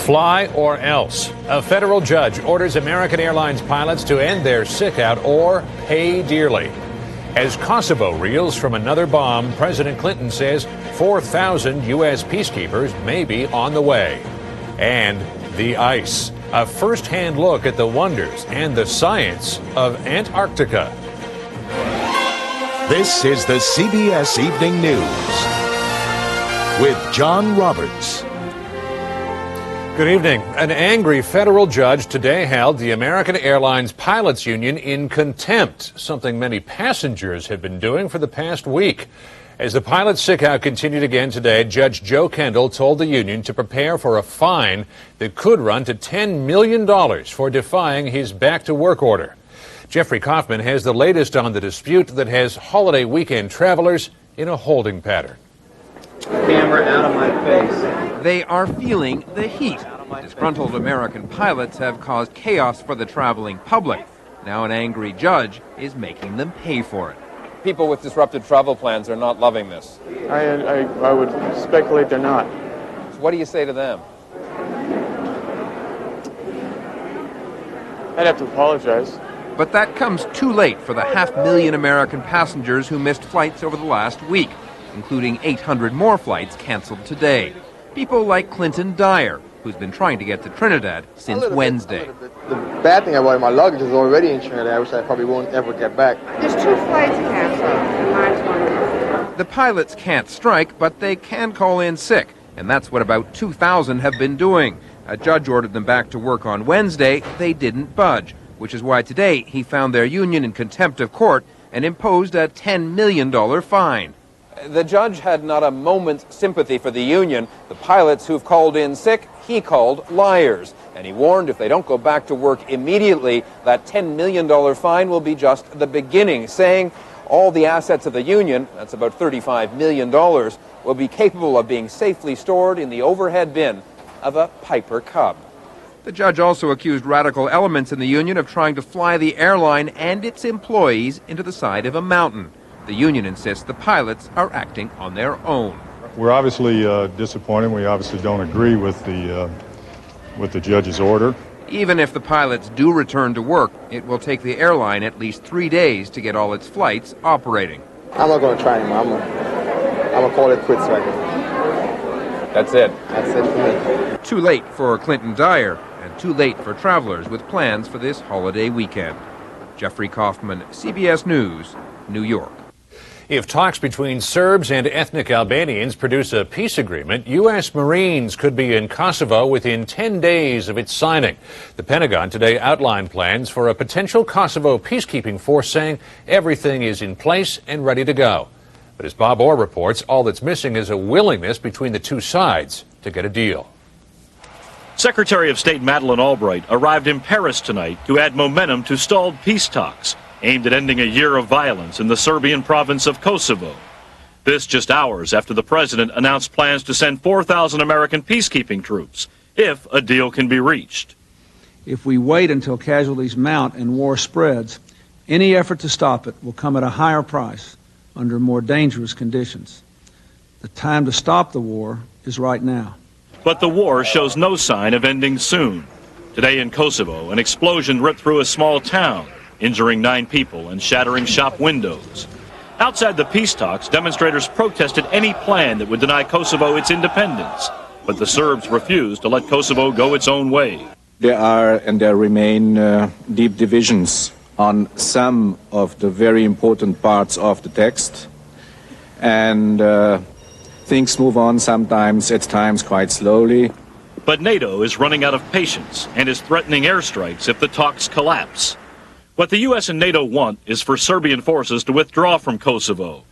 Fly or else. A federal judge orders American Airlines pilots to end their sick-out or pay dearly. As Kosovo reels from another bomb, President Clinton says 4,000 U.S. peacekeepers may be on the way. And the ice. A first-hand look at the wonders and the science of Antarctica. This is the CBS Evening News with John Roberts. Good evening. An angry federal judge today held the American Airlines Pilots Union in contempt, something many passengers have been doing for the past week. As the pilots' sick-out continued again today, Judge Joe Kendall told the union to prepare for a fine that could run to $10 million for defying his back-to-work order. Jeffrey Kaufman has the latest on the dispute that has holiday weekend travelers in a holding pattern. Camera out of my face. They are feeling the heat. Disgruntled American pilots have caused chaos for the traveling public. Now an angry judge is making them pay for it. People with disrupted travel plans are not loving this. I would speculate they're not. So what do you say to them? I'd have to apologize. But that comes too late for the 500,000 American passengers who missed flights over the last week, including 800 more flights canceled today. People like Clinton Dyer, who's been trying to get to Trinidad since Wednesday. The bad thing about my luggage is already in Trinidad, which I probably won't ever get back. There's 2 flights canceled, and mine's one. The pilots can't strike, but they can call in sick, and that's what about 2,000 have been doing. A judge ordered them back to work on Wednesday. They didn't budge, which is why today he found their union in contempt of court and imposed a $10 million fine. The judge had not a moment's sympathy for the union. The pilots who've called in sick, he called liars. And he warned if they don't go back to work immediately, that $10 million fine will be just the beginning, saying all the assets of the union, that's about $35 million, will be capable of being safely stored in the overhead bin of a Piper Cub. The judge also accused radical elements in the union of trying to fly the airline and its employees into the side of a mountain. The union insists the pilots are acting on their own. We're obviously disappointed. We obviously don't agree with the judge's order. Even if the pilots do return to work, it will take the airline at least 3 days to get all its flights operating. I'm not going to try anymore. I'm going to call it quits right now. That's it. That's it for me. Too late for Clinton Dyer, and too late for travelers with plans for this holiday weekend. Jeffrey Kaufman, CBS News, New York. If talks between Serbs and ethnic Albanians produce a peace agreement, U.S. Marines could be in Kosovo within 10 days of its signing. The Pentagon today outlined plans for a potential Kosovo peacekeeping force, saying everything is in place and ready to go. But as Bob Orr reports, all that's missing is a willingness between the two sides to get a deal. Secretary of State Madeleine Albright arrived in Paris tonight to add momentum to stalled peace talks aimed at ending a year of violence in the Serbian province of Kosovo. This just hours after the president announced plans to send 4,000 American peacekeeping troops if a deal can be reached. If we wait until casualties mount and war spreads, any effort to stop it will come at a higher price under more dangerous conditions. The time to stop the war is right now. But the war shows no sign of ending soon. Today in Kosovo, an explosion ripped through a small town, injuring 9 people and shattering shop windows. Outside the peace talks, demonstrators protested any plan that would deny Kosovo its independence. But the Serbs refused to let Kosovo go its own way. There are and there remain deep divisions on some of the very important parts of the text. And things move on sometimes, at times quite slowly. But NATO is running out of patience and is threatening airstrikes if the talks collapse. What the U.S. and NATO want is for Serbian forces to withdraw from Kosovo